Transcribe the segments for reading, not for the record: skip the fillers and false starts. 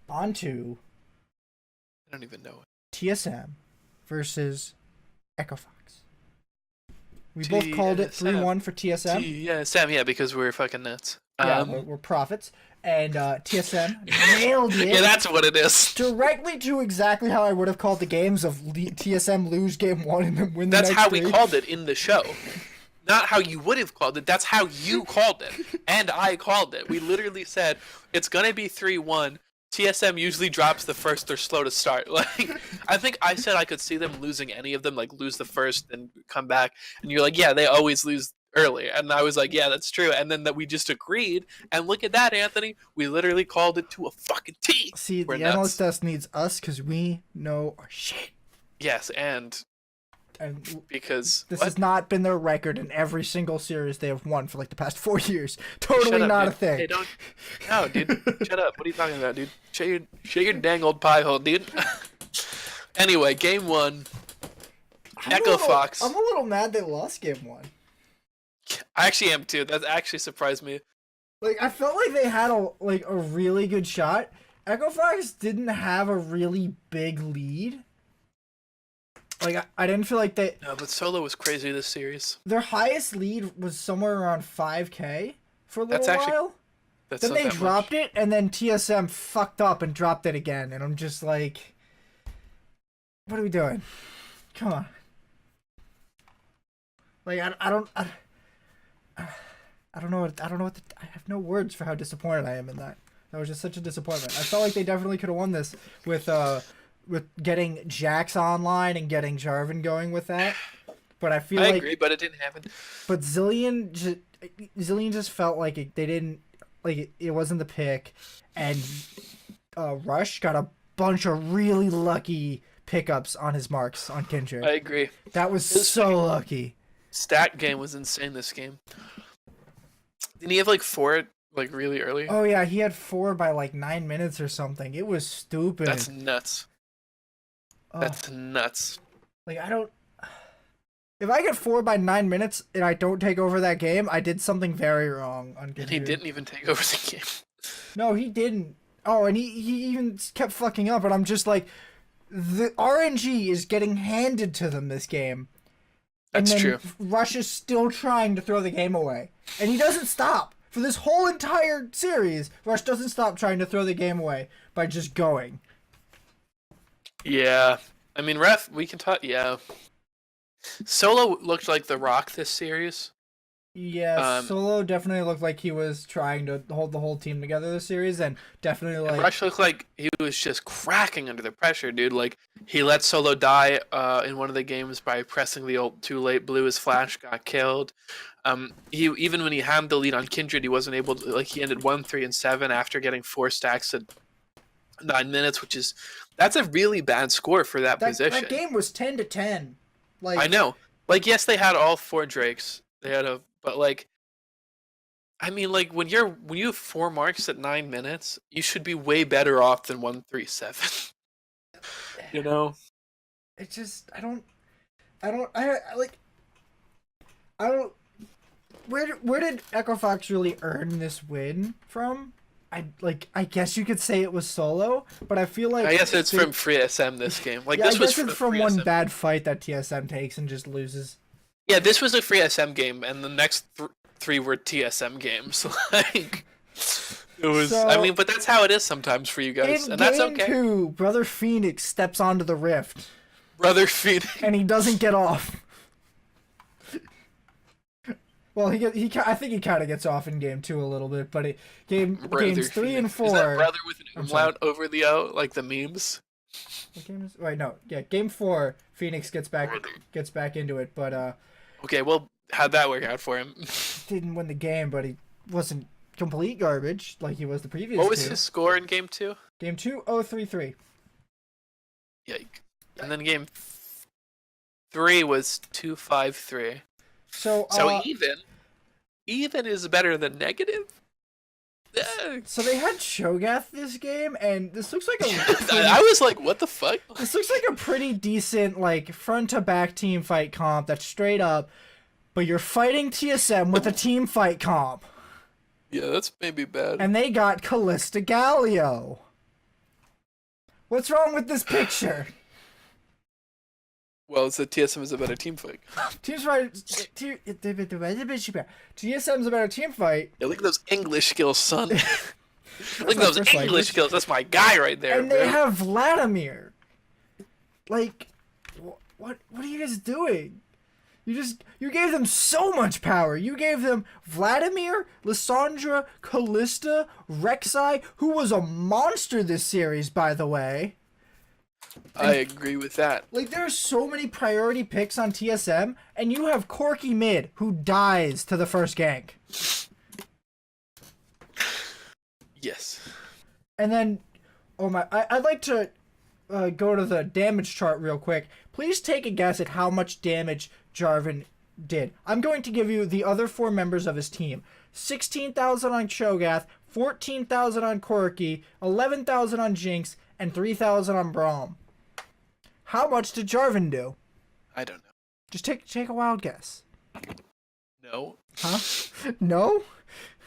On to I don't even know. TSM versus Echo Fox. We both called it TSM. 3-1 for TSM. TSM, yeah, because we're fucking nuts. Yeah, we're prophets. And TSM nailed it. Yeah, that's what it is. Directly to exactly how I would have called the games of TSM lose game 1 and then win the That's next how 3. we called it in the show. Not how you would have called it. That's how you called it. And I called it. We literally said, it's going to be 3-1. TSM usually drops the first. They're slow to start. Like, I think I said I could see them losing any of them, like lose the first and come back. And you're like, yeah, they always lose early. And I was like, yeah, that's true. And then that we just agreed. And look at that, Anthony. We literally called it to a fucking T. See, We're the nuts. analyst desk needs us because we know our shit. Yes, and because this what? has not been their record in every single series they have won for like the past 4 years. Totally up, not dude. a thing. Hey, don't. No, dude. Shut up. What are you talking about, dude? Shut your dang old pie hole, dude. Anyway, game 1. Echo Fox. I'm a little mad they lost game 1. I actually am too. That actually surprised me. Like, I felt like they had a really good shot. Echo Fox didn't have a really big lead. Like, I didn't feel like they... No, but Solo was crazy this series. Their highest lead was somewhere around 5K for a little while. Then they dropped it, and then TSM fucked up and dropped it again. And I'm just like... What are we doing? Come on. Like, I don't know what I have no words for how disappointed I am in that. That was just such a disappointment. I felt like they definitely could have won this with getting Jax online and getting Jarvan going with that. But I feel I agree, but it didn't happen. But Zillion just felt like they didn't it wasn't the pick, and Rush got a bunch of really lucky pickups on his marks on Kindred. I agree. That was so lucky. Stat game was insane this game. Didn't he have like 4 like really early? Oh yeah, he had 4 by like 9 minutes or something. It was stupid. That's nuts. Oh, That's nuts. like if I get 4 by 9 minutes and I don't take over that game, I did something very wrong on Kindred. And he didn't even take over the game. No, he didn't. Oh, and he even kept fucking up, and I'm just like, the RNG is getting handed to them this game. That's and then true. Rush is still trying to throw the game away. And he doesn't stop. For this whole entire series, Rush doesn't stop trying to throw the game away by just going. Yeah. I mean, ref, we can talk. Yeah. Solo looked like The Rock this series. Yeah, Solo definitely looked like he was trying to hold the whole team together this series, and definitely like... Rush looked like he was just cracking under the pressure, dude. Like, he let Solo die in one of the games by pressing the ult too late, blew his flash, got killed. He even when he had the lead on Kindred, he wasn't able to... Like, he ended 1-3-7 after getting 4 stacks at 9 minutes, which is... That's a really bad score for that position. That game was 10-10. Like, I know. Like, yes, they had all 4 Drakes. They had a... But, like... I mean, like, when you have 4 marks at 9 minutes, you should be way better off than 1-3-7. You know? It just... I don't... Where did Echo Fox really earn this win from? I guess you could say it was Solo, but I feel like... I guess it's from Free SM this game. Like, yeah, this I was guess it's from Free one SM. bad fight that TSM takes and just loses. Yeah, this was a Free SM game, and the next 3 were TSM games. Like, it was... So, I mean, but that's how it is sometimes for you guys, and that's okay. In game 2, Brother Phoenix steps onto the rift. Brother Phoenix. And he doesn't get off. Well, I think he kind of gets off in game 2 a little bit, but games 3 and 4. Is that brother with an umlaut over the O, like the memes? What game is? Wait, no, yeah, game 4. Phoenix gets back into it, but Okay, well, how'd that work out for him? Didn't win the game, but he wasn't complete garbage like he was the previous. What was his score in game 2? Game 2, 0-3-3. Yike. And then game 3 was 2-5-3. So even is better than negative. So they had Cho'Gath this game, and this looks like I was like, what the fuck? This looks like a pretty decent like front to back team fight comp that's straight up, but you're fighting TSM with a team fight comp. Yeah, that's maybe bad. And they got Callista Galio. What's wrong with this picture? Well, it's that TSM is a better team fight. TSM's a better team fight. Yeah, look at those English skills, son. Look at those English skills. That's my guy right there. And they have Vladimir. Like, what are you guys doing? You gave them so much power. You gave them Vladimir, Lissandra, Callista, Rek'Sai, who was a monster this series, by the way. I agree with that. Like, there's so many priority picks on TSM, and you have Corky mid, who dies to the first gank. Yes. And then, oh my, I'd like to go to the damage chart real quick. Please take a guess at how much damage Jarvan did. I'm going to give you the other 4 members of his team. 16,000 on Cho'Gath, 14,000 on Corky, 11,000 on Jinx, and 3,000 on Braum. How much did Jarvan do? I don't know. Just take a wild guess. No. Huh? No?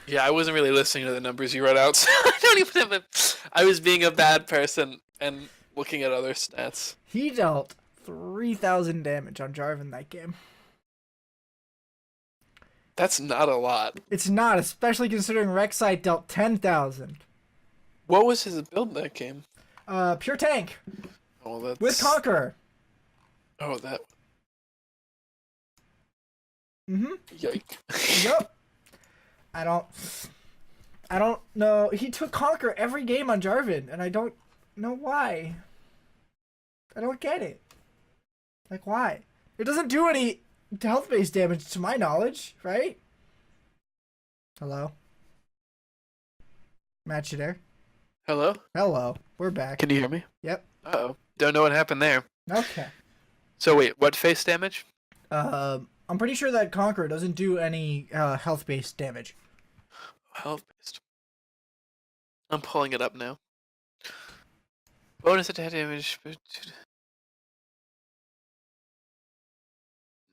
Yeah, I wasn't really listening to the numbers you read out, so I don't even have I was being a bad person and looking at other stats. He dealt 3,000 damage on Jarvan that game. That's not a lot. It's not, especially considering Rek'Sai dealt 10,000. What was his build in that game? Pure tank. Oh, that's... With Conqueror. Oh, that... Mm-hmm. Yike. Yep. I don't know. He took Conquer every game on Jarvan, and I don't know why. I don't get it. Like, why? It doesn't do any health-based damage to my knowledge, right? Hello? Matt, you there? Hello? Hello. We're back. Can you hear me? Yep. Uh-oh. Don't know what happened there. Okay. So wait, what face damage? I'm pretty sure that Conqueror doesn't do any health-based damage. Health-based. I'm pulling it up now. Bonus attack damage.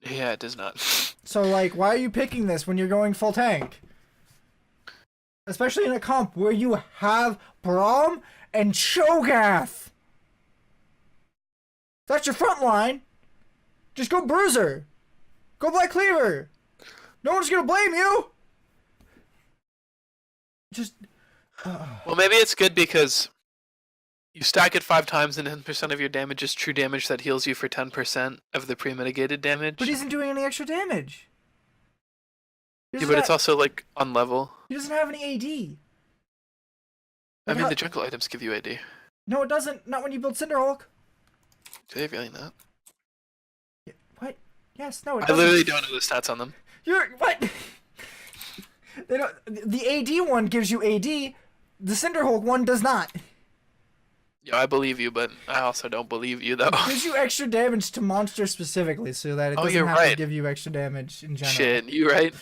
Yeah, it does not. So, like, why are you picking this when you're going full tank? Especially in a comp where you have Braum and Cho'Gath. That's your front line. Just go Bruiser. Go Black Cleaver. No one's gonna blame you. Just. Well, maybe it's good because you stack it 5 times and 10% of your damage is true damage that heals you for 10% of the pre-mitigated damage. But he isn't doing any extra damage. Yeah, but it's also like on level. He doesn't have any AD. I mean, the jungle items give you AD. No, it doesn't. Not when you build Cinderhulk. Do they really not? What? Yes, no, it I doesn't. literally don't know the stats on them. You're what? They don't. The AD one gives you AD. The Cinderhulk one does not. Yeah, I believe you, but I also don't believe you though. It gives you extra damage to monsters specifically, so that it doesn't have to give you extra damage in general. Shit, you right?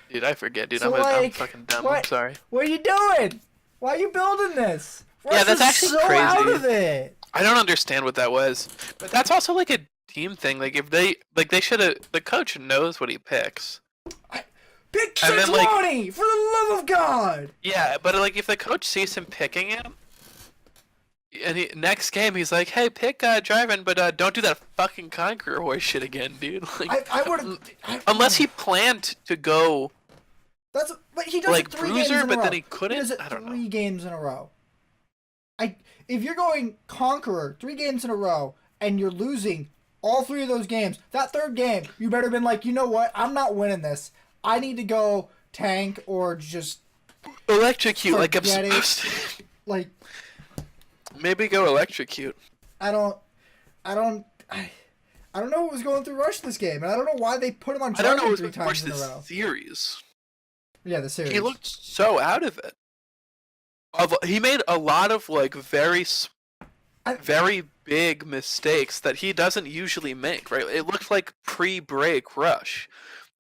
Dude, I forget, dude. So I'm fucking dumb. I'm sorry. What are you doing? Why are you building this? Yeah, that's actually so crazy. Out of it. I don't understand what that was, but that's also like a team thing. Like if they should have. The coach knows what he picks. Pick Trelawney, for the love of God! Yeah, but like if the coach sees him picking him, and next game he's like, "Hey, pick Jarvan, but don't do that fucking Conqueror horse shit again, dude." Like, I would unless he planned to go. But he does like it 3 Bruiser, games in a but row. then he couldn't. He does it I don't know. 3 games in a row. If you're going Conqueror 3 games in a row and you're losing all 3 of those games, that 3rd game you better been like, you know what? I'm not winning this. I need to go tank or just electrocute like I'm supposed to. Like maybe go electrocute. I don't know what was going through Rush this game, and I don't know why they put him on Jarvan 3 times in a row. Series. Yeah, the series. He looked so out of it. He made a lot of like very big mistakes that he doesn't usually make. Right? It looked like pre-break Rush.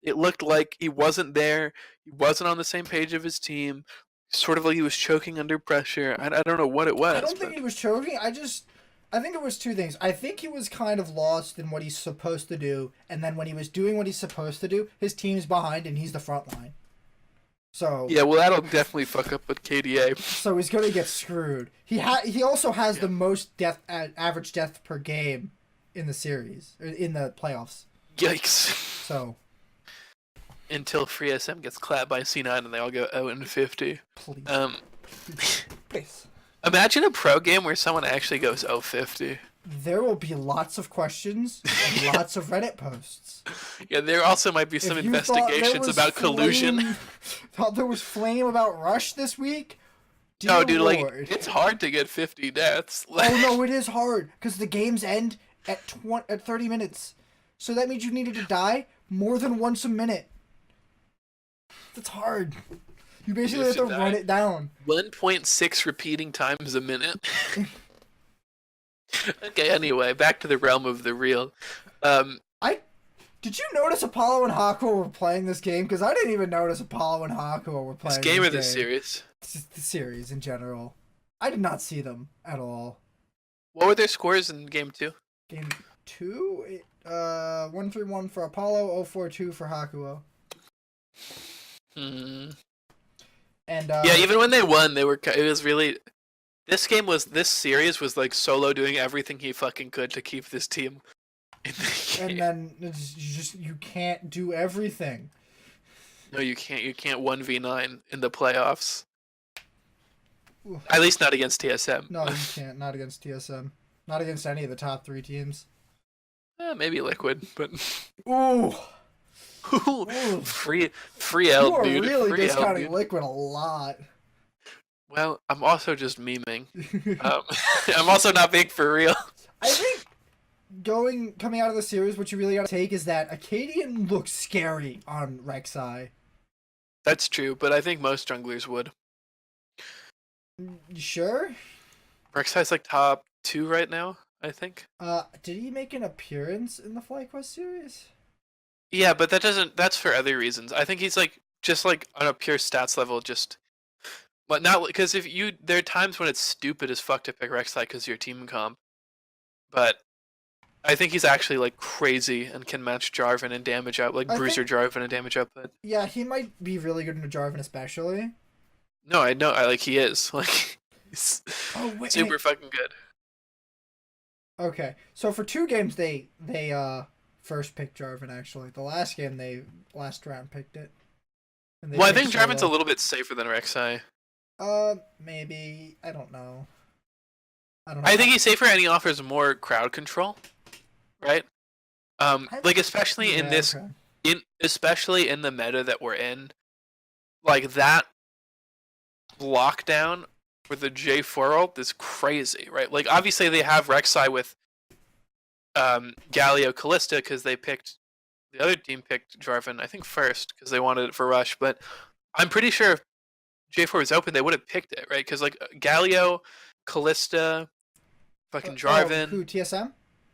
It looked like he wasn't there. He wasn't on the same page of his team. Sort of like he was choking under pressure. I don't know what it was. I don't think he was choking. I think it was 2 things. I think he was kind of lost in what he's supposed to do, and then when he was doing what he's supposed to do, his team's behind and he's the front line. So yeah, well, that'll definitely fuck up with KDA. So he's gonna get screwed. He also has the most average death per game in the series, in the playoffs. Yikes! So until Free SM gets clapped by C9 and they all go 0-50. Please. Please. Imagine a pro game where someone actually goes 0-50. There will be lots of questions and lots of Reddit posts. Yeah, there also might be some investigations about collusion. Thought there was flame about Rush this week? No, dude, Lord. Like, it's hard to get 50 deaths. Oh, no, it is hard, because the games end at 30 minutes. So that means you needed to die more than once a minute. That's hard. You basically have to run it down. 1.6 repeating times a minute. Okay, anyway, back to the realm of the real. Did you notice Apollo and Hakuo were playing this game? Because I didn't even notice Apollo and Hakuo were playing this game. Or this series? The series in general. I did not see them at all. What were their scores in game 2? Game 2? 1-3-1 for Apollo, 0-4-2 for Hakuo. And yeah, even when they won, it was really... This series was like Solo doing everything he fucking could to keep this team in the game. And then you can't do everything. No, you can't. You can't 1v9 in the playoffs. Ooh. At least not against TSM. No, you can't. Not against TSM. Not against any of the top 3 teams. Maybe Liquid, but... Ooh! Free L, dude. You are really discounting Liquid a lot. Well, I'm also just memeing. I'm also not big for real. I think coming out of the series, what you really gotta take is that Acadian looks scary on Rek'Sai. That's true, but I think most junglers would. You sure? Rek'Sai's like top 2 right now, I think. Did he make an appearance in the Flyquest series? Yeah, but that's for other reasons. I think he's like just like on a pure stats level, just. But not because there are times when it's stupid as fuck to pick Rek'Sai because you're team comp. But I think he's actually like crazy and can match Jarvan and damage out, like Bruiser Jarvan and damage output. Yeah, he might be really good in Jarvan especially. No, I know. He is. Like, he's super fucking good. Okay, so for 2 games they first picked Jarvan actually. The last game last round picked it. Well, I think Jarvan's a little bit safer than Rek'Sai. Maybe. I don't know. I think he's safer and he offers more crowd control, right? Like especially in this, especially in the meta that we're in, like that lockdown for the J4 ult is crazy, right? Like obviously they have Rek'Sai with Galio Callista because the other team picked Jarvan I think first because they wanted it for Rush, but I'm pretty sure if J4 was open they would have picked it, right? Because like Galio, Callista, fucking Jarvan. Who, TSM?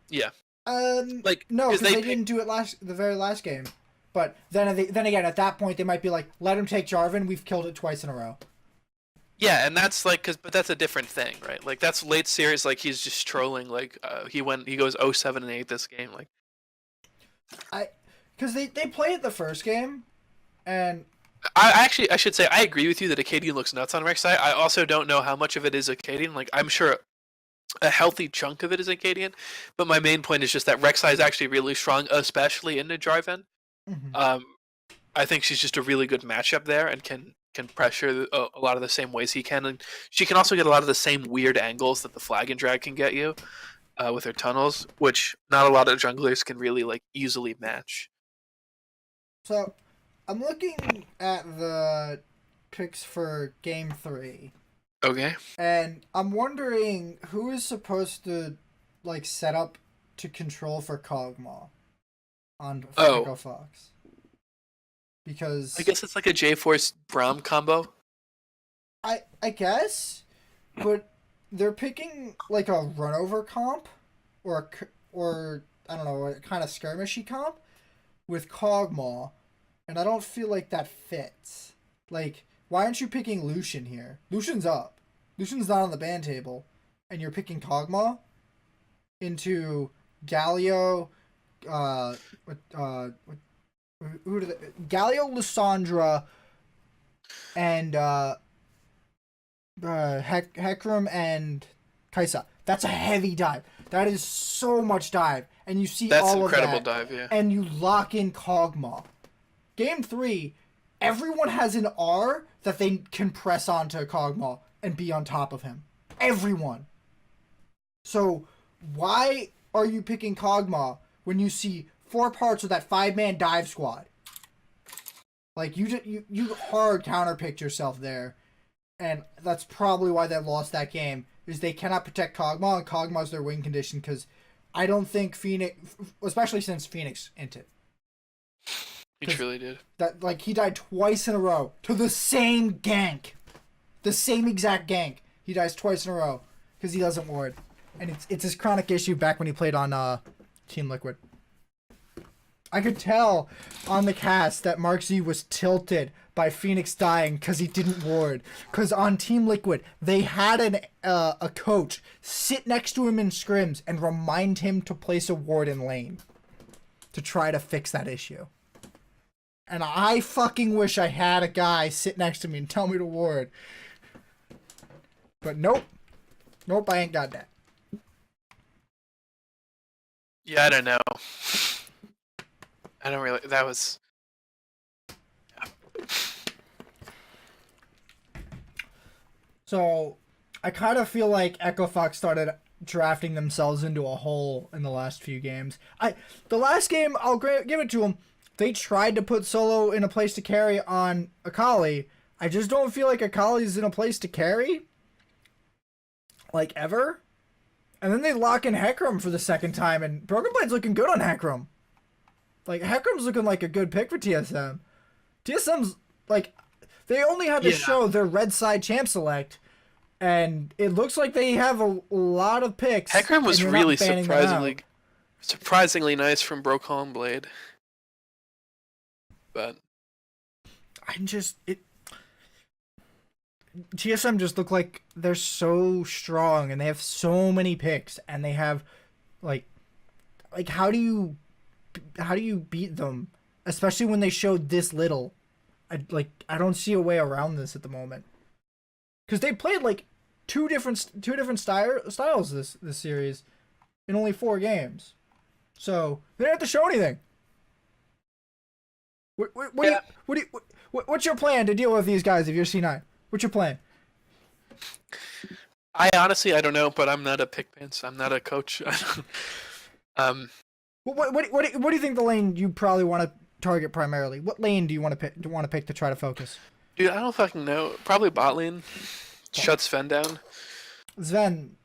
Yeah. Like no, because they didn't do it the very last game. But then again, at that point they might be like, let him take Jarvan. We've killed it twice in a row. Yeah, and that's like, but that's a different thing, right? Like that's late series. Like he's just trolling. Like he goes 0-7-8 this game. Like because they play it the first game, and I should say I agree with you that Acadian looks nuts on Rek'Sai. I also don't know how much of it is Acadian. Like I'm sure a healthy chunk of it is Acadian, but my main point is just that Rek'Sai is actually really strong, especially in the Jarvan. Mm-hmm. I think she's just a really good matchup there and can pressure a lot of the same ways he can, and she can also get a lot of the same weird angles that the flag and drag can get you with her tunnels, which not a lot of junglers can really like easily match. So, I'm looking at the picks for Game 3. Okay. And I'm wondering who is supposed to like set up to control for Kog'Maw on Echo FOX. Because I guess it's like a J-Force Braum combo. I guess, but they're picking like a runover comp or I don't know, a kind of skirmishy comp with Kog'Maw, and I don't feel like that fits. Like, why aren't you picking Lucian here? Lucian's up. Lucian's not on the ban table, and you're picking Kog'Maw into Galio, Galio, Lissandra, and Hecarim and Kaisa. That's a heavy dive. That is so much dive, and you see all of that. That's incredible dive, yeah. And you lock in Kog'Maw. Game 3, everyone has an R that they can press onto Kog'Maw and be on top of him. Everyone. So why are you picking Kog'Maw when you see 4 parts of that 5-man dive squad? Like, you hard counterpicked yourself there. And that's probably why they lost that game, is they cannot protect Kog'Maw, and Kog'Maw's their win condition, because I don't think Phoenix, especially since Phoenix entered. He truly did. That, like, he died twice in a row to the same gank. The same exact gank. He dies twice in a row because he doesn't ward. And it's his chronic issue back when he played on Team Liquid. I could tell on the cast that Mark Z was tilted by Phoenix dying because he didn't ward. Because on Team Liquid, they had a coach sit next to him in scrims and remind him to place a ward in lane to try to fix that issue. And I fucking wish I had a guy sit next to me and tell me to ward. But nope. Nope, I ain't got that. Yeah, I don't know. I don't really. That was. Yeah. So, I kind of feel like Echo FOX started drafting themselves into a hole in the last few games. The last game, I'll give it to them. They tried to put Solo in a place to carry on Akali. I just don't feel like Akali's in a place to carry. Like, ever. And then they lock in Hecarim for the second time, and Broken Blade's looking good on Hecarim. Like, Hecarim's looking like a good pick for TSM. TSM's, like, they only had to show their red side champ select, and it looks like they have a lot of picks. Hecarim was really surprisingly nice from Broken Blade. But TSM just look like they're so strong, and they have so many picks, and they have, like how do you beat them, especially when they showed this little? I don't see a way around this at the moment, because they played like two different styles this series in only 4 games, so they didn't have to show anything. What's your plan to deal with these guys if you're C9? What's your plan? I honestly don't know, but I'm not a pick man, so I'm not a coach. What do you think the lane you probably want to target primarily? What lane do you want to pick to try to focus? Dude, I don't fucking know. Probably bot lane. Shut Sven down. Sven,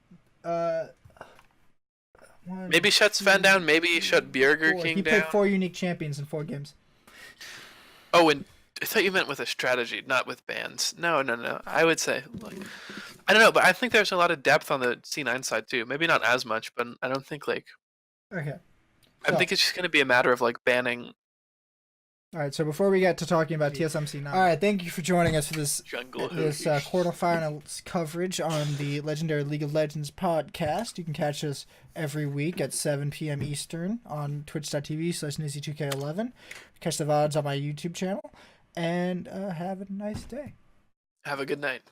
maybe shut Sven down. Maybe shut Burger King down. He picked 4 unique champions in 4 games. Oh, and I thought you meant with a strategy, not with bans. No. I would say, like, I don't know, but I think there's a lot of depth on the C9 side too. Maybe not as much, but I don't think like. Okay. I think it's just going to be a matter of like banning. All right. So before we get to talking about TSM C9, all right. Thank you for joining us for this quarterfinals coverage on the Legendary League of Legends podcast. You can catch us every week at 7 p.m. Eastern on twitch.tv/NizzyTV11. Catch the VODs on my YouTube channel, and have a nice day. Have a good night.